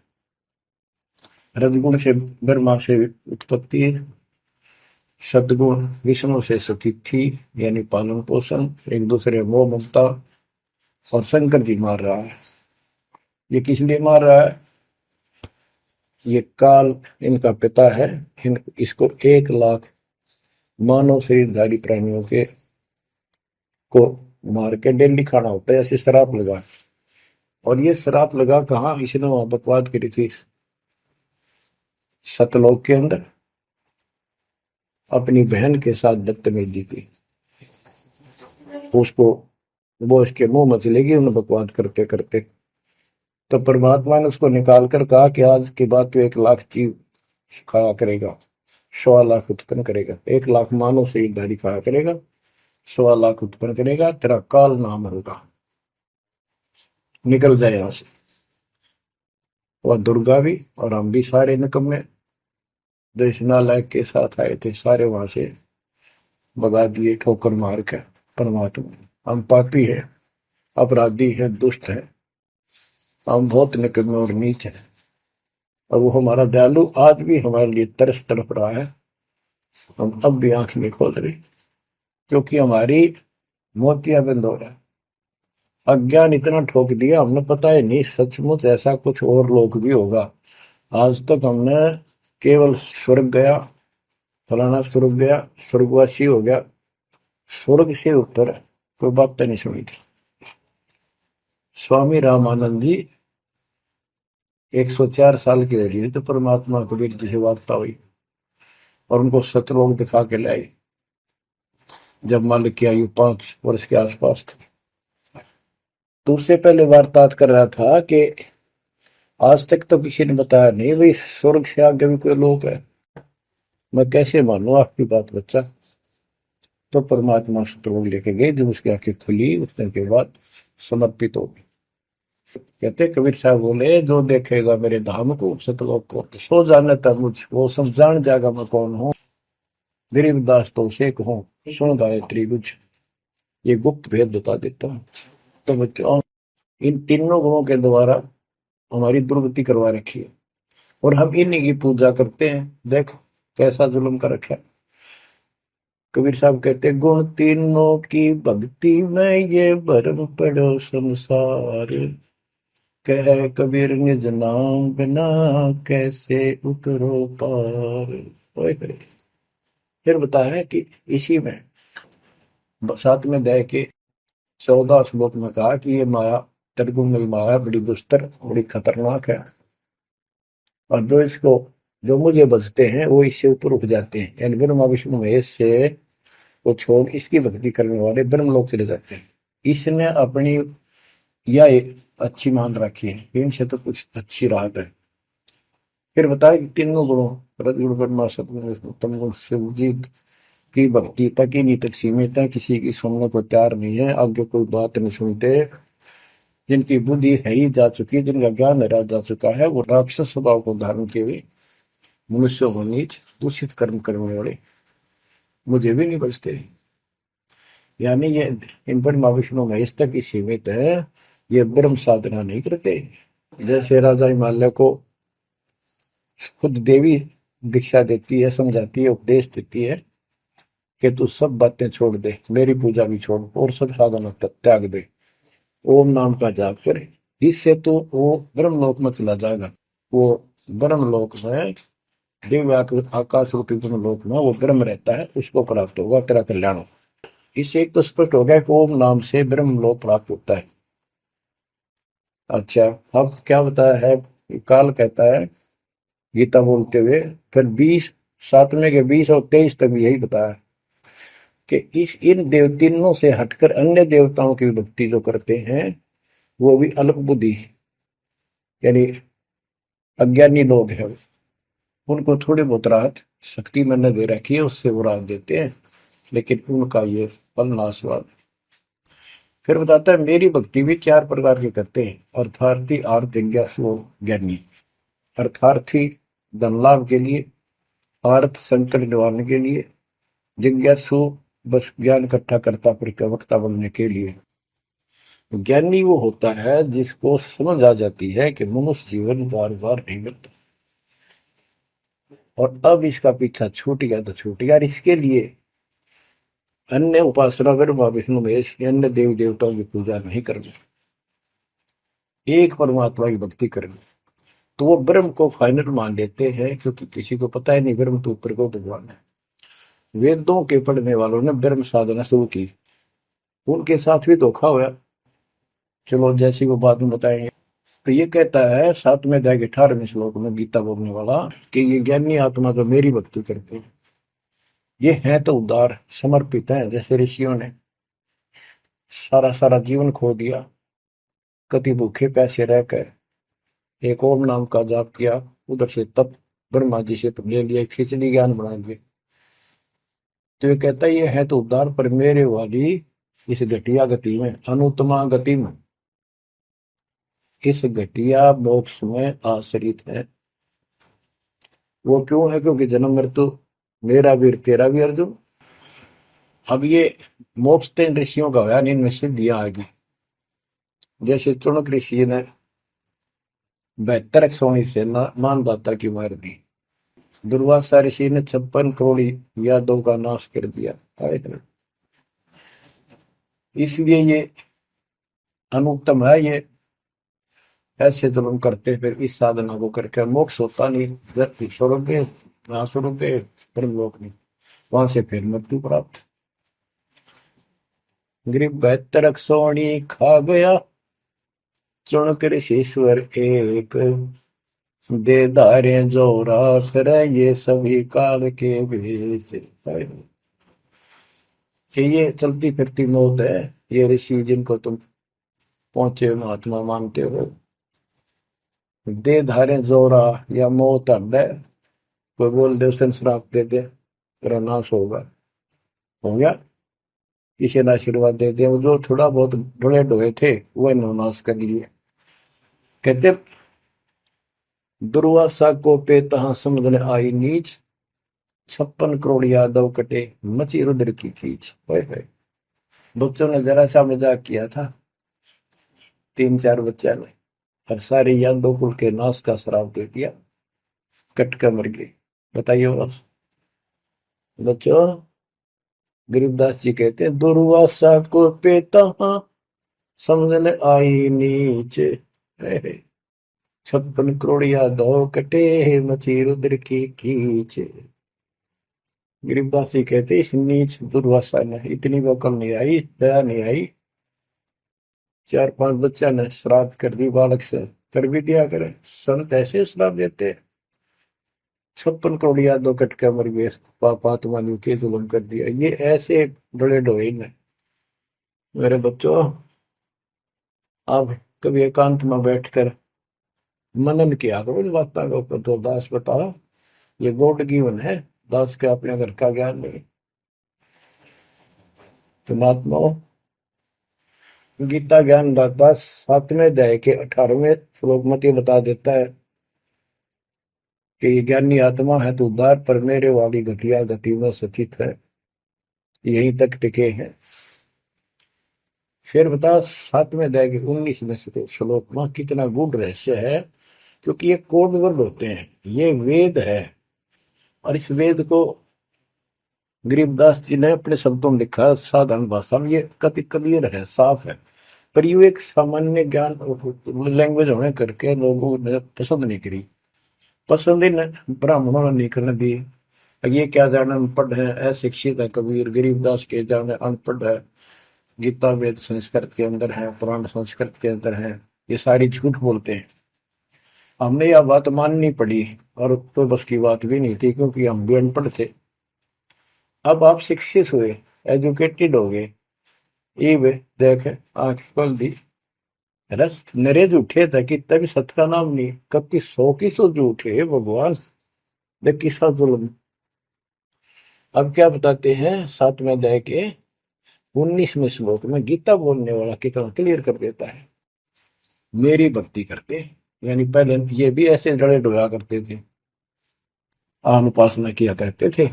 रजगुण से ब्रह्मा से उत्पत्ति, सदगुण विष्णु से सतिथि यानी पालन पोषण, एक दूसरे मोह ममता, और शंकर जी मार रहा है। ये किस लिए मार रहा है? ये काल इनका पिता है। इसको 1 लाख मानव शरीरधारी प्राणियों के को मार के डेली खाना होता है, ऐसे शराब लगा। और ये शराब लगा कहाँ? इसने वहां बकवाद करी थी सतलोक के अंदर, अपनी बहन के साथ बदतमीजी की। उसको वो इसके मुंह में चलेगी उन्हें बकवाद करते करते। तो परमात्मा ने उसको निकाल कर कहा कि आज के बाद तो 1 लाख जीव खाया करेगा, 1.25 लाख उत्पन्न करेगा, 1 लाख मानव से दाढ़ी खाया करेगा, 1.25 लाख उत्पन्न करेगा, तेरा काल नाम होगा, निकल जाए यहां से। वह दुर्गा भी और हम भी सारे निकम्मे जो इस नालायक के साथ आए थे, सारे वहां से भगा दिए ठोकर मार के। परमात्मा, हम पापी है, अपराधी है, दुष्ट है, हम बहुत निकम्मे और नीच हैं, और वो हमारा दयालु आज भी हमारे लिए तरस तड़प रहा है। हम अब भी आंख नहीं खोल रहे, क्योंकि हमारी मोतियां बंद हो रहा है। अज्ञान इतना ठोक दिया हमने, पता ही नहीं सचमुच ऐसा कुछ और लोग भी होगा। आज तक हमने केवल स्वर्ग गया, फलाना स्वर्ग गया, स्वर्गवासी हो गया, स्वर्ग से ऊपर कोई बात नहीं सुनी थी। स्वामी रामानंद जी 104 साल की रही तो परमात्मा कबीर जी से वार्ता हुई और उनको सतलोक दिखा के लाई, जब मालिक की आयु 5 वर्ष के आसपास थी। तो उससे पहले वार्तालाप कर रहा था कि आज तक तो किसी ने बताया नहीं भाई स्वर्ग से आगे भी कोई लोक है, मैं कैसे मानूं आपकी बात बच्चा। तो परमात्मा सतलोक लेके गए, जब उसकी आंखें खुली उस दिन के बाद समर्पित हो गई। कहते कबीर साहब बोले, जो देखेगा मेरे धाम को सतलोक को सो जाने तक मुझ वो सब जान जाएगा मैं कौन हूँ। गरीबदास तो उसे कहूँ सुन गायत्री बुझ, ये गुप्त भेद बता देता हूँ। तो बच्चों इन तीनों गुणों के द्वारा हमारी दुर्गति करवा रखी है, और हम इन्हीं की पूजा करते हैं। देख कैसा जुल्म कर रखा है। कबीर साहब कहते गुण तीनों की भक्ति में ये भरम पड़ो संसार, कह कबीर निज नाम बिना कैसे उतरो पार। ओए होए। फिर बताया है कि इसी में 7वें अध्याय के 14 श्लोक में कहा कि ये माया त्रिगुण माया बड़ी दुस्तर बड़ी खतरनाक है, और जो इसको जो मुझे बचते हैं वो इससे ऊपर उठ जाते हैं, यानी ब्रह्मा विष्णु महेश से वो छोड़ इसकी भक्ति करने वाले ब्रह्मलोक चले जाते हैं। इसने अपनी यह अच्छी मान रखी है, इनसे तो कुछ अच्छी राहत है। फिर बताया कि तीनों गुणों रजगुण ब्रह्मा सतगुण विष्णु तम गुण शिवजीत की भक्ति तक ही नहीं तक सीमित है, किसी की सुनने को तैयार नहीं है, आगे कोई बात नहीं सुनते। जिनकी बुद्धि है ही जा चुकी है, जिनका ज्ञान हरा जा चुका है, वो राक्षस स्वभाव को धारण किए हुए मनुष्य को नीच दूषित कर्म करने वाले मुझे भी नहीं बचते। यानी ये इन ब्रह्मा विष्णु महेश तक ही सीमित है, ये ब्रह्म साधना नहीं करते। जैसे राजा हिमालय को खुद देवी दीक्षा देती है, समझाती है, उपदेश देती है कि तू सब बातें छोड़ दे, मेरी पूजा भी छोड़ और सब साधनों त्याग दे, ओम नाम का जाप करे, इससे तो वो ब्रह्मलोक में चला जाएगा। वो ब्रह्मलोक में दिव्य आकाश रूपी ब्रह्मलोक में वो ब्रह्म रहता है, उसको प्राप्त होगा, तेरा कल्याण हो। इससे एक तो स्पष्ट हो गया कि ओम नाम से ब्रह्मलोक प्राप्त होता है। अच्छा, अब क्या बताया है, काल कहता है गीता बोलते हुए, फिर 20 7वें के 20 और 23 तक भी यही बताया कि इस इन देव तीनों से हटकर अन्य देवताओं की भक्ति जो करते हैं वो भी अल्प बुद्धि यानी अज्ञानी लोग हैं, उनको थोड़ी बहुत राहत शक्ति मैंने दे रखी है, उससे वो राहत देते हैं, लेकिन उनका ये फल नाशवान। फिर बताता है मेरी भक्ति भी 4 प्रकार की करते हैं, अर्थार्थी आर्थ जिज्ञासु ज्ञानी। अर्थार्थी धन लाभ के लिए, आर्थ संकट निवारने के लिए, जिज्ञासु बस ज्ञान इकट्ठा करता प्रवक्ता बनने के लिए। ज्ञानी वो होता है जिसको समझ आ जाती है कि मनुष्य जीवन बार बार नहीं मिलता, और अब इसका पीछा छूट गया तो छूट गया, इसके लिए अन्य उपासना ब्रह्मा विष्णु महेश अन्य देवी देवताओं की पूजा नहीं करनी, एक परमात्मा की भक्ति करनी। तो वो ब्रह्म को फाइनल मान लेते हैं, क्योंकि किसी को पता ही नहीं ब्रह्म तो ऊपर को भगवान है। वेदों के पढ़ने वालों ने ब्रह्म साधना शुरू की, उनके साथ भी धोखा हुआ। चलो जैसी वो बात में बताएंगे। तो ये कहता है 7वें अध्याय के 18वें श्लोक में गीता बोलने वाला कि ये ज्ञानी आत्मा जो मेरी भक्ति करते हैं ये है तो उदार समर्पित है, जैसे ऋषियों ने सारा सारा जीवन खो दिया, कभी भूखे पैसे रहकर एक ओम नाम का जाप किया, उधर से तप ब्रह्मा जी से ले लिया, खिचड़ी ज्ञान बना लिए। तो ये कहता है ये है तो उदार, पर मेरे वाली इस घटिया गति में अनुत्तमा गति में इस घटिया मोक्ष में आश्रित है। वो क्यों है, क्योंकि जन्म मृत्यु मेरा वीर तेरा भी अर्जुन। अब ये मोक्ष तीन ऋषियों का होया, इनमें सिद्धियां आएगी। जैसे चुनक ऋषि ने 72 सोनी से मानदाता की मार दी। दुर्वासा ऋषि ने 56 करोड़ यादव का नाश कर दिया। इसलिए ये अनुत्तम है। ये ऐसे जुल्म करते फिर इस साधना को करके मोक्ष होता नहीं। जब स्वर्ग गए, वहां स्वर्ग गए, ब्रह्मलोक नहीं, वहां से फिर मृत्यु प्राप्त। गरीब 72 सोनी खा गया, चुनकर ईश्वर एक, दे धारे जो राख रहे ये सभी काल के भेष। ये चलती फिरती मौत है। ये ऋषि जिनको तुम पहुंचे महात्मा मानते हो, दे धारे जोरा या मौत हड्डे, कोई बोल दे उसे श्राप दे दे तेरा नाश होगा, हो गया। किसी ने आशीर्वाद दे दिया, जो थोड़ा बहुत ढोए ढोए थे वो इन्होंने नाश कर लिए। कहते दुर्वासा को पे तहां समझने आई नीच, 56 करोड़ यादव कटे मची रुद्र की खींच। बच्चों ने जरा सा मजाक किया था, 3-4 बच्चा ने, और सारे यादव कुल के नाश का श्राप दे दिया, कट कर मर गए। बताइए बच्चों। गरीबदास जी कहते हैं दुर्वासा को पे तहां समझने आई नीच, 56 करोड़ यादव कटे मची रुद्र की खींच। गरीबदास जी कहते इस नीच दुर्वासा ने इतनी वकल नहीं आई, दया नहीं आई। 4-5 बच्चा ने श्राद्ध कर दी, बालक से कर भी दिया करे। संत ऐसे श्राप देते, 56 करोड़ यादव कट के मर गए, पापात्मा ने के जुल्म कर दिया। ये ऐसे डोले डोए ने। मेरे बच्चों, आप कभी एकांत में बैठकर मनन किया करो इन बातों के ऊपर। तो दास बताओ, ये गॉड गिवन है, दास के अपने घर का ज्ञान नहीं। परमात्मा गीता ज्ञान दाता 7वें अध्याय के 18वें श्लोक में तो बता देता है कि ज्ञानी आत्मा है तो उद्धार पर मेरे वाली घटिया गति में स्थित है, यहीं तक टिके हैं। फिर बता 7वें अध्याय के 19वें श्लोक में कितना गूढ़ रहस्य है, क्योंकि ये कोड वर्ड होते हैं, ये वेद है। और इस वेद को गरीबदास जी ने अपने शब्दों में लिखा, साधारण भाषा में। ये कति क्लियर है, साफ है, पर ये एक सामान्य ज्ञान लैंग्वेज होने करके लोगों ने पसंद नहीं करी। पसंद ही ब्राह्मणों ने नहीं करने दी। ये क्या जाने अनपढ़ है, अशिक्षित है कबीर। गरीबदास के जाने अनपढ़ है, गीता वेद संस्कृत के अंदर है, पुराण संस्कृत के अंदर है, ये सारी झूठ बोलते हैं। हमने यह बात माननी पड़ी, और तो बस की बात भी नहीं थी, क्योंकि हम भी अनपढ़ थे। अब आप शिक्षित हुए, एजुकेटेड हो गए, ये देख आंख खोल दी, रस नरे झूठे था कि तभी सत का नाम नहीं, कब की 100 की 100 झूठे भगवान, देख किसा जुल्म। अब क्या बताते हैं 7वें अध्याय के 19वें श्लोक में, गीता बोलने वाला कितना क्लियर कर देता है। मेरी भक्ति करते, यानी पहले ये भी ऐसे जड़े डोया करते थे, अनुपासना किया करते थे।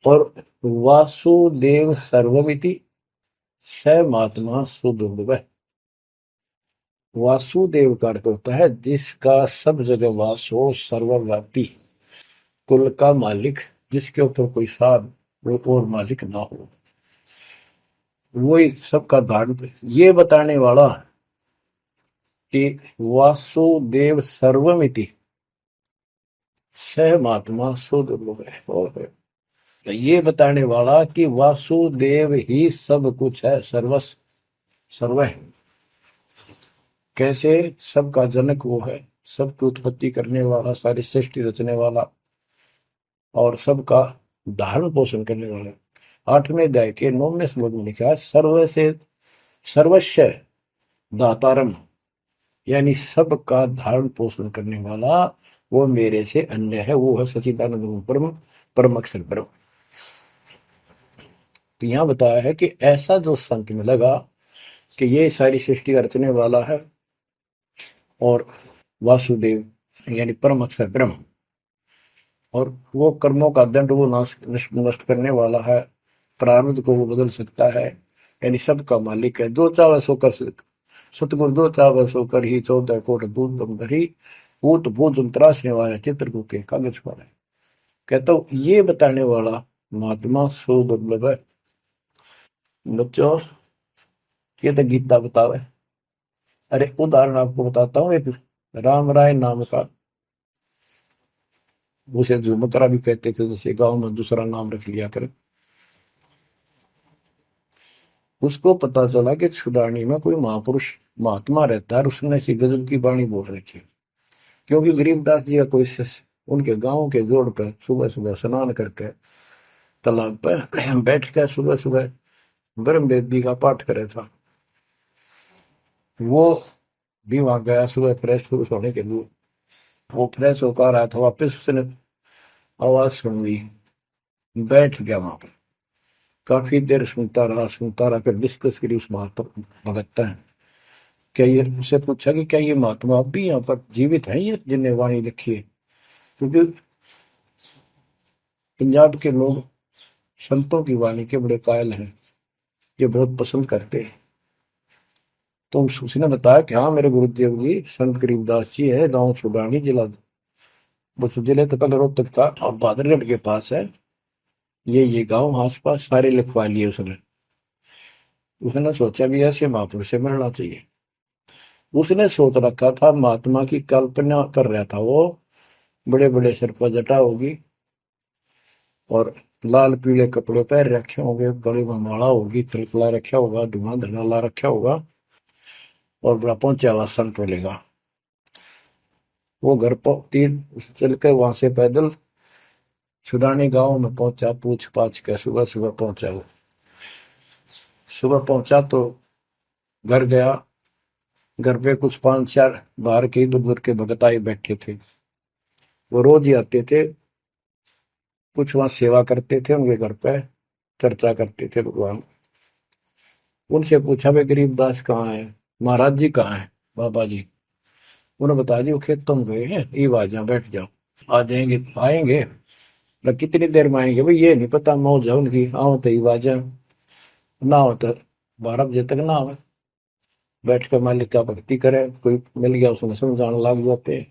और वासुदेव सर्वमिति स महात्मा सुदुर्लभ। वासुदेव का अर्थ होता है जिसका सब जगह वास हो, सर्वव्यापी, कुल का मालिक, जिसके ऊपर कोई साध और मालिक ना हो, वही सबका धारण। ये बताने वाला कि वासुदेव सर्वमिति स महात्मा सुदुर्लभ है। और ये बताने वाला कि वासुदेव ही सब कुछ है, सर्वस्व सर्व है। कैसे? सबका जनक वो है, सबकी उत्पत्ति करने वाला, सारी सृष्टि रचने वाला, और सबका धारण पोषण करने वाला। 8वें अध्याय के 9वें श्लोक में लिखा है सर्व से सर्वस्व दातारम, यानी सबका धारण पोषण करने वाला वो मेरे से अन्य है, वो है सच्चिदानंद परम परम अक्षर ब्रह्म। तो यहां बताया है कि ऐसा जो संत में लगा कि ये सारी सृष्टि का रचने वाला है, और वासुदेव यानी परम अक्षर ब्रह्म, और वो कर्मों का दंड वो नष्ट करने वाला है, प्रारब्ध को वो बदल सकता है, यानी सबका मालिक है, जो चाहे सो कर सकता, सतगुरु दो चावल सो कर ही 14 कोट दूध दम धरी ऊत भूत त्रासने वाला चित्रकूट के कागज पर है। कहता हूँ ये बताने वाला महात्मा सो दुर्लभ है। बच्चों ये तो गीता बतावे। अरे उदाहरण आपको बताता हूँ, एक राम राय नाम का, उसे झुमकरा भी कहते थे, जैसे गांव में दूसरा नाम रख लिया करे। उसको पता चला कि छुड़ानी में कोई महापुरुष महात्मा रहता है, उसने ऐसी गजब की वाणी बोल रखी है। क्योंकि गरीबदास जी का कोई शिष्य उनके गांव के जोड़ पे सुबह सुबह स्नान करके तालाब पे बैठ कर सुबह सुबह ब्रह्म वेदी का पाठ करे था। वो भी वहां गया सुबह फ्रेश फ्रूश होने के लिए। वो फ्रेश होकर आया था वापिस, उसने आवाज सुन ली, बैठ गया वहां पर। काफी देर सुनता रहा, फिर डिस्कस करी उस महात्मा भगत है। क्या ये उससे पूछा कि क्या ये महात्मा अब भी यहाँ पर जीवित है, ये जिन्हें वाणी लिखी है? क्योंकि पंजाब के लोग संतों की वाणी के बड़े कायल हैं, ये बहुत पसंद करते हैं। तो उसने बताया कि हाँ मेरे गुरुदेव जी संत गरीबदास जी है, गांव सुडानी जिला, वो जिले तो पहले रोहतक था, और बादरगढ़ के पास है। ये गांव आस पास सारे लिखवा लिए उसने। उसने सोचा भी ऐसे महापुरुष से मिलना चाहिए। उसने सोच रखा था, महात्मा की कल्पना कर रहा था वो, बड़े बड़े सिर पर जटा होगी और लाल पीले कपड़े पहन रखे होंगे, गले में माला होगी, तिलक ला रखा होगा, धुआं धना ला रखा होगा, और बड़ा पहुंचा हुआ संत मिलेगा। वो घर पर तीन चल के वहां से पैदल छुड़ानी गांव में पहुंचा, पूछ पाछ के सुबह सुबह पहुंचा। वो सुबह पहुंचा तो घर गया। घर पे कुछ 5-4 बाहर के इधर उधर के भगत आए बैठे थे। वो रोज ही आते थे, कुछ वहां सेवा करते थे उनके घर पे, चर्चा करते थे भगवान। उनसे पूछा भाई गरीबदास कहाँ है, महाराज जी कहाँ है, बाबा जी? उन्होंने बताया जी वो खेतों में गए हैं, ये आ जाओ बैठ जाओ। आ जाएंगे, आएंगे ना, कितनी देर में आएंगे भाई ये नहीं पता, मौज है उनकी, आओ तो ही आ जाए, ना हो तो 12 बजे तक ना आवे। बैठ कर मालिक का भक्ति करे, कोई मिल गया उसने समझाने लग जाते।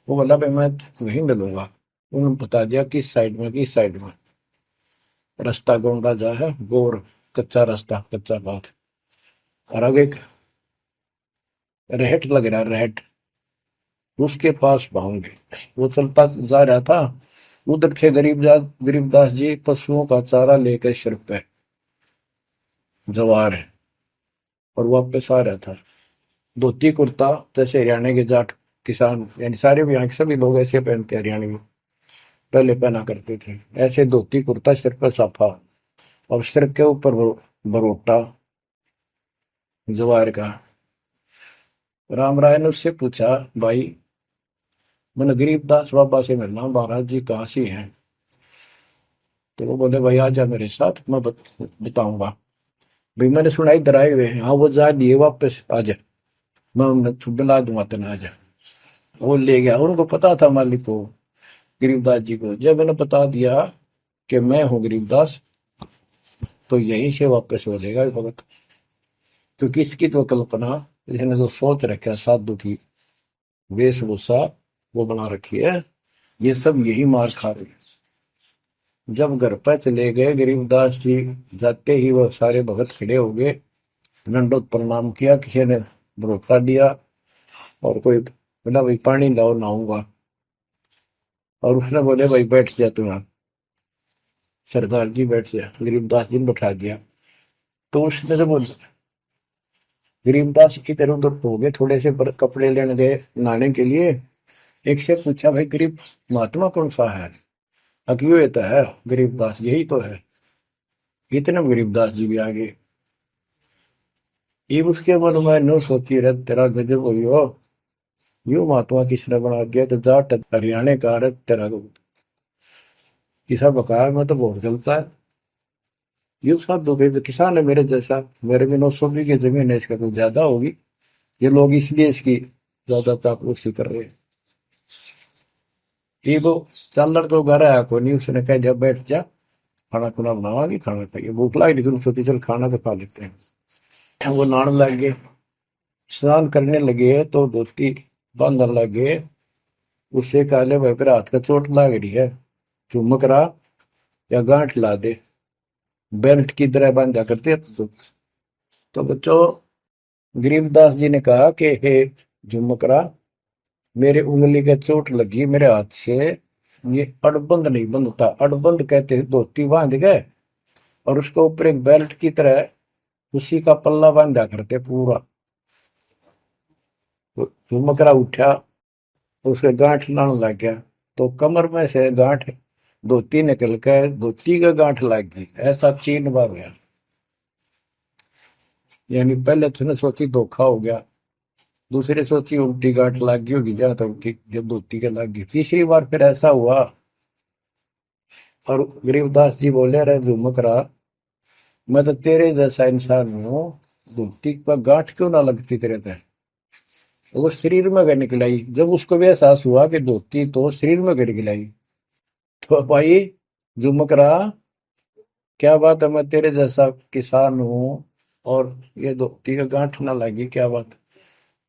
वो बोला भाई मैं वहीं मिलूंगा। उन्होंने बता दिया किस साइड में, किस साइड में। रास्ता गोंडा जा है, गोर कच्चा रास्ता, कच्चा बात, और आगे एक रहट लग रहा है, रहट, उसके पास पहुंचे। वो चलता जा रहा था, उधर थे गरीबदास जी पशुओं का चारा लेकर सिर पे जवार, और वापस आ रहा था। धोती कुर्ता, जैसे हरियाणा के जाट किसान, यानी सारे भी यहाँ के सभी लोग ऐसे पहनते हैं, हरियाणा में पहले पहना करते थे ऐसे, धोती कुर्ता, सिर पर साफा, और सिर के ऊपर बरोटा जवार का। राम राय ने उससे पूछा, भाई मैंने गरीबदास बाबा से मिलना, महाराज जी कहाँ से हैं? तो वो बोले भाई आ जा मेरे साथ, मैं बताऊंगा। भाई मैंने सुना इधर आए हुए हैं, हाँ वो जा दिए वापस, आ जा, मैं उन्हें बुला दूंगा, तेना आ जा। वो ले गया। उनको पता था मालिक को, गरीबदास जी को। जब मैंने बता दिया कि मैं हूँ गरीबदास, तो यहीं से वापस हो जाएगा भगत। क्योंकि इसकी तो कल्पना, इसने जो सोच रखा साधु की वेशभूषा वो बना रखी है, ये सब यही मार खा रहे हैं। जब घर पर चले गए गरीबदास जी, जाते ही वो सारे भगत खड़े हो गए, दंडोत प्रणाम किया, किसी ने भरोसा दिया, और कोई बोला भाई पानी लाओ नहाऊंगा, और उसने बोले भाई बैठ जा तू यहाँ, सरदार जी बैठ जा। गरीबदास जी ने बैठा दिया। तो उसने जब गरीबदास इधर उधर हो गए, थोड़े से कपड़े लेने गए नहाने के लिए, एक से पूछा भाई गरीब महात्मा कौन सा है? अक्यों ये तो है गरीबदास, यही तो है। इतने में गरीबदास जी भी आ गए। ये उसके मन में नो सोची रहे, तेरा गजब हुई हो, यूं महात्मा किसने बना दिया, तो जाट हरियाणा का रहे तेरा किसा बकाया में तो बहुत चलता है। यूं सब दो किसान है मेरे जैसा, मेरे भी 900 की जमीन है, इसका तो ज्यादा होगी, ये लोग इसलिए इसकी ज्यादा चापलूसी कर रहे हैं। ये वो चल तो घर आया को नहीं, उसने कह दिया बैठ जा, खाना खुना बनावागी, खाना खाइए, भूख लगी नहीं तुम, सोची चल खाना तो खा लेते हैं। वो नहाने लग गए, स्नान करने लगे तो धोती बांधने लगे। उससे कहले भाई फिर हाथ का चोट लाग रही है, झुमक रहा या गांठ ला दे, बेल्ट की तरह बांधा करते तो बच्चों गरीबदास जी ने कहा कि हे झुमकरा, मेरे उंगली का चोट लगी मेरे हाथ से, ये अड़बंद नहीं बंधता। अड़बंद कहते हैं धोती बांध गए और उसके ऊपर एक बेल्ट की तरह उसी का पल्ला बांधा करते पूरा। तो झुमकरा उठा, उसके गांठ लाने लग गया, तो कमर में से गांठ धोती निकल के धोती का गांठ लग गई। ऐसा 3 बार हुआ। यानी पहले तो उसने सोची धोखा हो गया, दूसरी सोची उल्टी गांठ लग गई होगी, जहां तक उल्टी जब धोती के लग गई, तीसरी बार फिर ऐसा हुआ। और गरीबदास जी बोले, अरे झुमकरा, मैं तो तेरे जैसा इंसान हूँ, धोती पर गांठ क्यों ना लगती तेरे ते? वो शरीर में गड़ निकल आई। जब उसको भी एहसास हुआ कि धोती तो शरीर में गड़ गिलाई, तो भाई झुमकरा, क्या बात है, मैं तेरे जैसा किसान हूँ और ये धोती का गांठ ना लगी, क्या बात?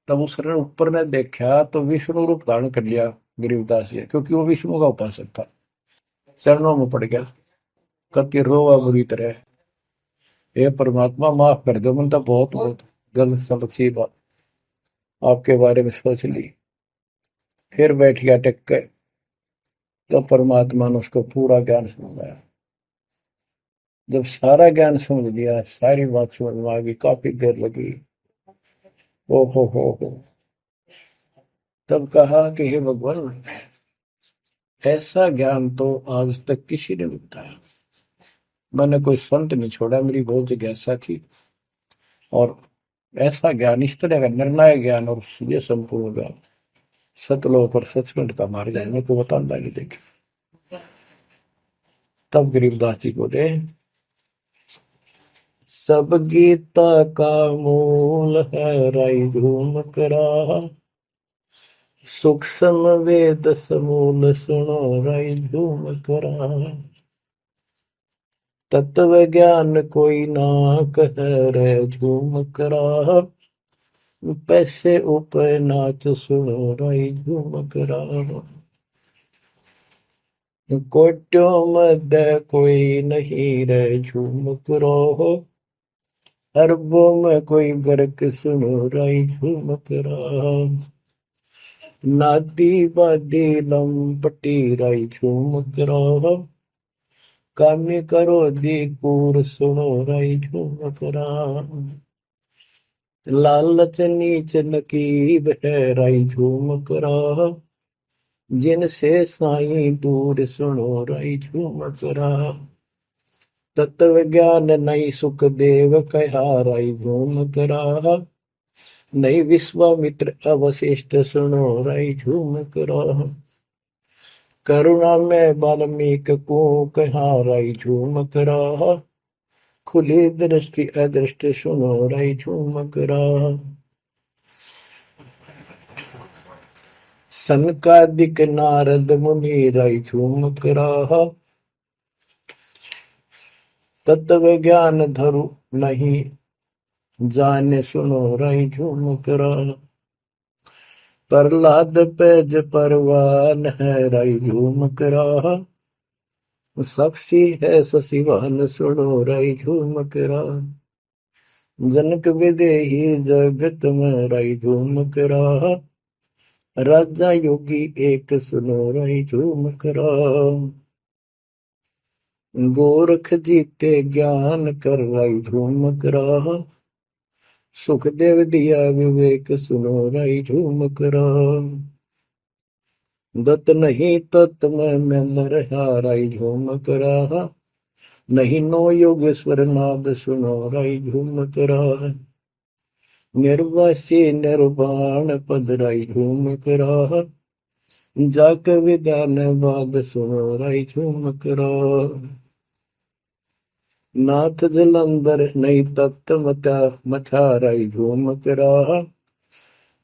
तब उसने ऊपर ने देखा तो विष्णु रूप धारण कर लिया गरीबदास जी, क्योंकि वो विष्णु का उपासक था। चरणों में पड़ गया, कति रोवा बुरी तरह, हे परमात्मा माफ कर दो, मैंने तो बहुत बहुत गलत सलत सी बात आपके बारे में सोच ली। फिर बैठ गया टेक के, तो परमात्मा ने उसको पूरा ज्ञान समझाया। जब सारा ज्ञान समझ लिया, सारी बात समझ में आ गई, काफी देर लगी। ओ हो, तब कहा कि हे भगवान, ऐसा ज्ञान तो आज तक किसी ने नहीं बताया। मैंने कोई संत नहीं छोड़ा, मेरी बहुत जिज्ञासा थी, और ऐसा ज्ञान, इस तरह का निर्णायक ज्ञान और ये संपूर्ण ज्ञान, सतलोक और सचखंड का मार्ग मेरे को बताता नहीं देखे। तब गरीबदास जी बोले, सब गीता का मूल है राई झूम करा, सूक्ष्म वेद समूल सुनो राई झूम करा, तत्व ज्ञान कोई ना कह रे झूम करा, पैसे ऊपर नाच सुनो राई झूम करा, कोट्यों मध्य कोई नहीं रे झूम करो, अरबों में कोई गर्क सुनो राई झूम करा, नादी बादी लंपटी राई झूम करा, कामी करो दी कूर सुनो राई झूम करा, लालच नीच नकीब है राई झूम करा, जिनसे साईं दूर सुनो राई झूम करा, तत्व ज्ञान नहीं सुख देव कहा राई झूम करा, नहीं विश्वामित्र अवशिष्ट सुनो राई झूम करा, करुणा में वाल्मीकि को कहा राई झूम करा, खुली दृष्टि अदृष्ट सुनो राई झूम करा, सनकादिक नारद मुनि राई झूम करा, तत्व ज्ञान धरु नहीं जाने सुनो राई झूम करा, प्रहलाद पेज परवान है राई झूम करा, साक्षी है शशिवाहन सुनो राई झूम करा, जनक विदेही जगत में राई झूम करा, राजा योगी एक सुनो राई झूम करा, गोरख जीते ज्ञान कर राई झूम करा, सुखदेव दिया विवेक सुनो राई झूम करा, दत्त नहीं तत् में मिल रहा राई झूम करा, नहीं नो योगेश्वर नाद सुनो राई झूम करा, निर्वासी निर्वाण पद राई झूम करा, जाक विधान बाद सुनो राई झूम करा, नाथ जलंधर नहीं तत्त मथा राई झूम करा,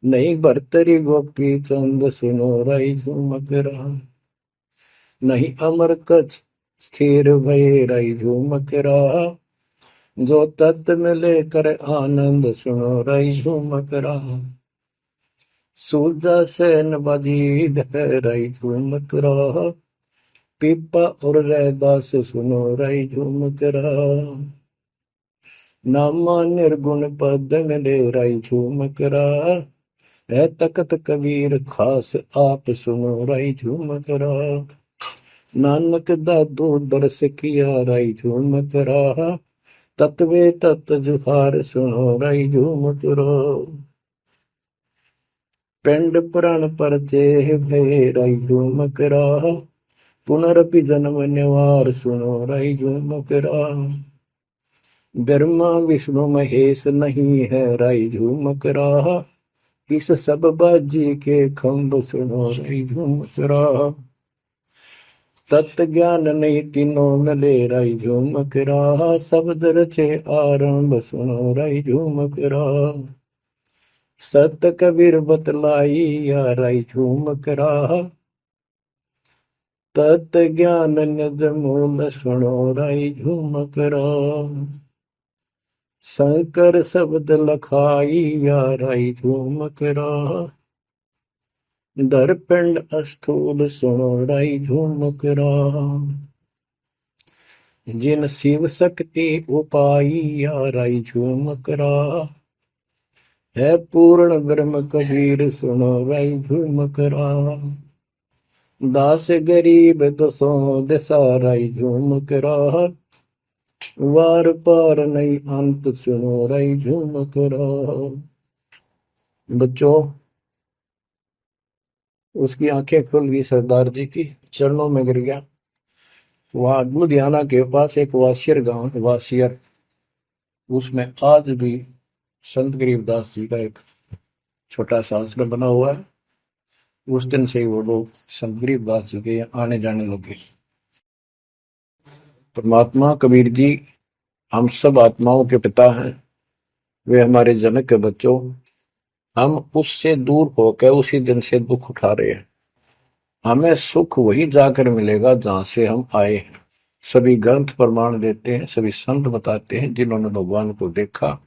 नहीं भरतरी गोपी चंद सुनो राई झूम करा, नहीं अमर कछ स्थिर भय राई झूम करा, जो तत्व में लेकर आनंद सुनो रही झूमक रहा। सूरजा सैन बजीद है रही झूमक रहा। पीपा और रैदास सुनो रही झूमक रहा। नामा निर्गुण पद में ले रही झूमक रहा। है तकत कबीर खास आप सुनो रही झूमक रहा। नानक दादू दरस किया रही झूमक रहा। तत्वे तत् जुहार सुनो रही झूमक रहा। पिंड पुराण पर देह भय रही झूमक रहा। पुनरपि जन्म निवार सुनो रही झूमक रहा। ब्रह्मा विष्णु महेश नहीं है रही झूमक रहा। इस सब बाजी के खंभ सुनो रही झूमक रहा। तत्व ज्ञान नहीं तीनों में ले रही झूमक रहा। शब्द रचे आरंभ सुनो रही झूमक रहा। सत कबीर बतलाई या रही झूमक रहा। तत् ज्ञान निज मूल सुनो रही झूमक रहा। शंकर शब्द लखाई या रही झूमक रहा। दरपिंड अस्थूल सुनो रही झूमक रहा। जिन शिव शक्ति उपाई या रही झूमक रहा। है पूर्ण ब्रह्म कबीर सुनो रही झूमक रहा। दास गरीब दसों दिशा रही झूमक रहा। वार पार नहीं अंत सुनो रही झूमक रहा। बच्चों, उसकी आंखें खुल गई सरदार जी की, चरणों में गिर गया। वहां लुधियाना के पास एक वासियर गांव है, वासियर, उसमें आज भी संत गरीबदास जी का एक छोटा सा आश्रम बना हुआ है। उस दिन से ही वो लोग संत गरीबदास जी के आने जाने लगे। परमात्मा कबीर जी हम सब आत्माओं के पिता हैं, वे हमारे जनक के बच्चों। हम उससे दूर होकर उसी दिन से दुख उठा रहे हैं। हमें सुख वही जाकर मिलेगा जहां से हम आए हैं। सभी ग्रंथ प्रमाण देते हैं, सभी संत बताते हैं जिन्होंने भगवान को देखा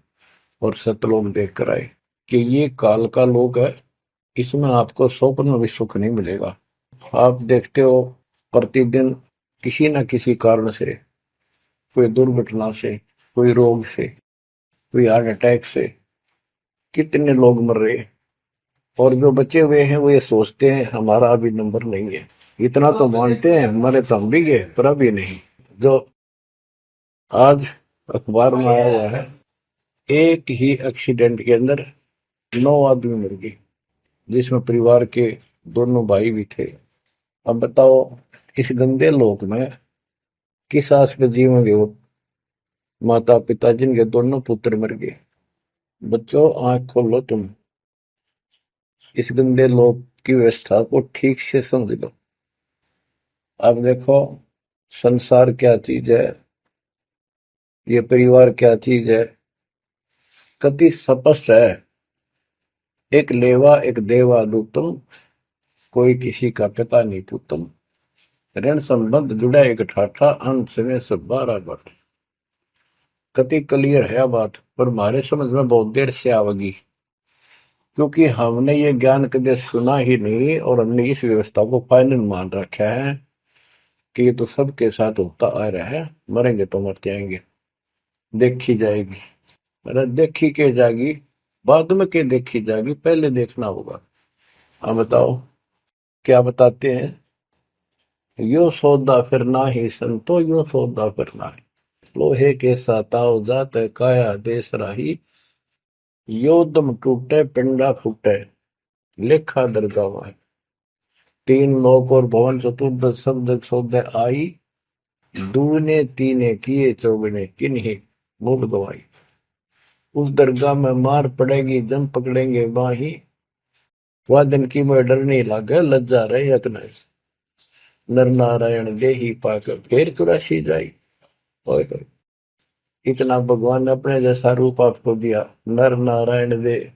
और सतलोक देख कर आए कि ये काल का लोक है, इसमें आपको स्वप्न में भी सुख नहीं मिलेगा। आप देखते हो प्रतिदिन किसी न किसी कारण से, कोई दुर्घटना से, कोई रोग से, कोई हार्ट अटैक से कितने लोग मर रहे हैं। और जो बचे हुए हैं वो ये सोचते हैं हमारा अभी नंबर नहीं है। इतना तो मानते हैं हमारे तो हम भी गए पर अभी नहीं। जो आज अखबार में आया हुआ है, एक ही एक्सीडेंट के अंदर 9 आदमी मर गए, जिसमें परिवार के दोनों भाई भी थे। अब बताओ इस गंदे लोक में किस आस पे जीवेंगे वो माता पिता जिनके दोनों पुत्र मर गए। बच्चों आंख खोलो, तुम इस गंदे लोक की व्यवस्था को ठीक से समझ लो। अब देखो संसार क्या चीज है, ये परिवार क्या चीज है, कति स्पष्ट है। एक लेवा एक देवा दूतम, कोई किसी का पिता नहीं पुतम। ऋण संबंध जुड़ा एक ठाठा, अंत में सब 12 बट। कति क्लियर है बात, पर हमारे समझ में बहुत देर से आवेगी, क्योंकि हमने ये ज्ञान कभी सुना ही नहीं और हमने इस व्यवस्था को फाइनल मान रखा है कि ये तो सबके साथ होता आ रहा है, मरेंगे तो मर जाएंगे, देखी जाएगी। अरे देखी के जाएगी, बाद में के देखी जाएगी, पहले देखना होगा। अब बताओ क्या बताते हैं, यो सौदा फिर ना ही संतो, यो सौदा फिर ना ही। लोहे के साताव जात काया देश राही। यो दम टूटे पिंडा फूटे, लेखा दरगाह है। 3 लोक और भवन चतुर्दश सब जग सौदे आई। दूने तीने किए चौगने किन्हीं मूल गवाई। उस दरगाह में मार पड़ेगी जम पकड़ेंगे बाही। वह दिन की में डर नहीं लागे लज्जा रहे यत्न। नर नारायण दे ही पाकर फिर चुरासी जाई। ओए होए, इतना भगवान ने अपने जैसा रूप आपको दिया, नर नारायण दे,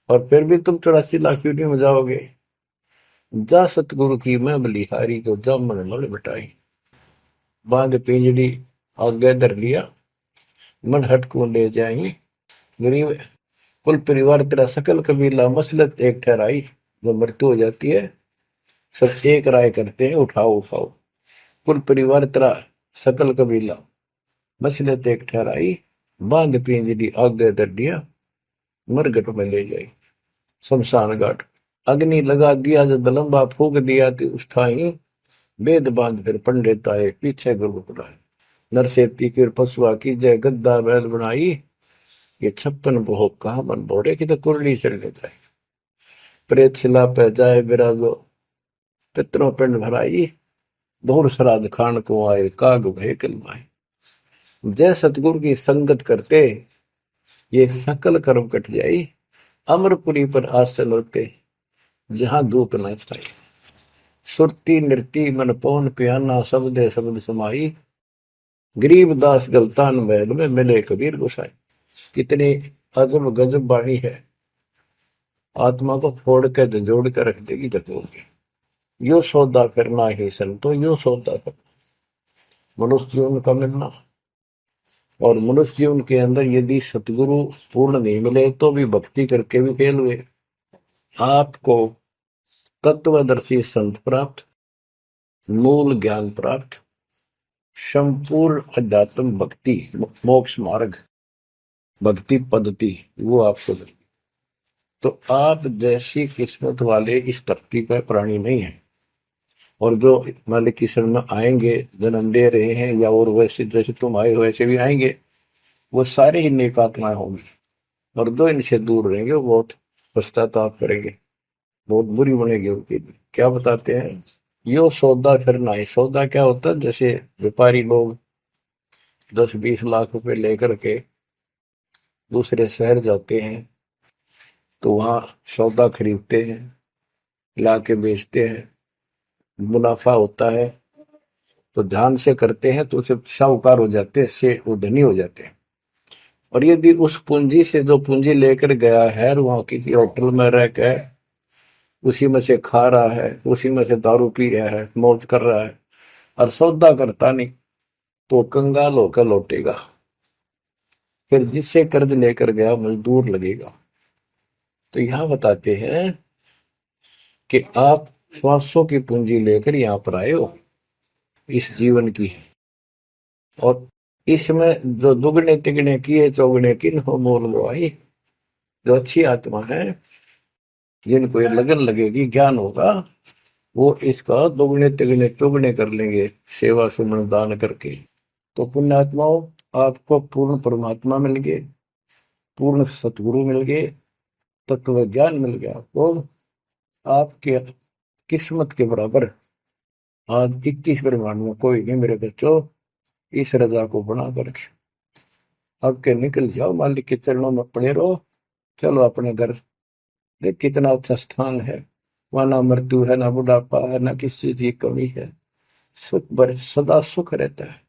और फिर भी तुम 84 लाख यूनिट में जाओगे। जा सतगुरु की मैं बलिहारी को जामन मल बिटाई। बांध पिंजड़ी आगे धर लिया, मन हट को ले जाई, गरीब कुल परिवार तेरा सकल कबीला मसलत एक ठहराई। जब मृत्यु हो जाती है सब एक राय करते हैं, उठाओ उठाओ। कुल परिवार तेरा सकल कबीला मसलत एक ठहराई, बांध पिंजरी आगे दर दिया, मरगट में ले जाई शमशान घाट। अग्नि लगा दिया जब लंबा फूक दिया तो उस ठाई, वेद बांध फिर पंडित आए पीछे गुरु पढ़ाए। नरसेती फिर पशुआ की जय गद्दा बैल बनाई, ये 56 भोग कहा मन बोरे की तो कुरली चढ़ने जाए। प्रेत शिला पे जाए विराजो, पितरों पिंड भराई, बहुर श्राद्ध खान को आए काग भय कलमाए। जय सतगुरु की संगत करते ये सकल कर्म कट जाई, अमरपुरी पर आसन होते जहां धूप न छाई। सुरती नृती मन पवन पियाना, शब्दे शब्द समाई, गरीब दास गलतान महल में मिले कबीर गोसाई। कितनी अजब गजब वाणी है, आत्मा को फोड़ के जोड़ के रख देगी जतोड़ के। यो सौदा करना ही संतो, यो सौदा करना मनुष्य जीवन का मिलना। और मनुष्य जीवन के अंदर यदि सतगुरु पूर्ण नहीं मिले तो भी भक्ति करके भी फेल हुए। आपको तत्वदर्शी संत प्राप्त, मूल ज्ञान प्राप्त, संपूर्ण अध्यात्म भक्ति मोक्ष मार्ग भक्ति पद्धति वो आपको मिली। तो आप जैसी किस्मत वाले इस धरती पर प्राणी नहीं है। और जो मालिक की शरण में आएंगे, जन्म दे रहे हैं या और वैसे जैसे तुम आए हो वैसे भी आएंगे, वो सारे ही नेक आत्माएं होंगी। और जो इनसे दूर रहेंगे वो बहुत पश्चाताप करेंगे, बहुत बुरी बनेगी उनकी। क्या बताते हैं, यो सौदा करना है। सौदा क्या होता है, जैसे व्यापारी लोग 10-20 लाख रुपए लेकर के दूसरे शहर जाते हैं तो वहां सौदा खरीदते हैं, ला के बेचते हैं, मुनाफा होता है तो ध्यान से करते हैं तो उसे साहूकार हो जाते हैं, से वो धनी हो जाते हैं। और यदि उस पूंजी से जो पूंजी लेकर गया है वहां किसी होटल में रह के उसी में से खा रहा है, उसी में से दारू पी रहा है, मौज कर रहा है और सौदा करता नहीं, तो कंगाल होकर लौटेगा। फिर जिससे कर्ज लेकर गया मजदूर लगेगा। तो यहां बताते हैं कि आप श्वासों की पूंजी लेकर यहां पर आए हो इस जीवन की, और इसमें जो दुगने तिगने किए चौगने किन हो मोल गवाई। जो अच्छी आत्मा है जिनको ये लगन लगेगी, ज्ञान होगा, वो इसका दुगने तिगने चौगने कर लेंगे सेवा सुमन दान करके। तो पुण्यात्माओं, आपको पूर्ण परमात्मा मिल गए, पूर्ण सतगुरु मिल गए, तत्व ज्ञान मिल गया। तो आपके किस्मत के बराबर आज 21 ब्रह्मांड में कोई नहीं मेरे बच्चों। इस रजा को बना कर अब के निकल जाओ, मालिक के चरणों में पड़े रहो, चलो अपने घर। देख कितना अच्छा स्थान है, वहां ना मृत्यु है, ना बुढ़ापा है, ना किसी चीज की कमी है, सुख सदा सुख रहता है।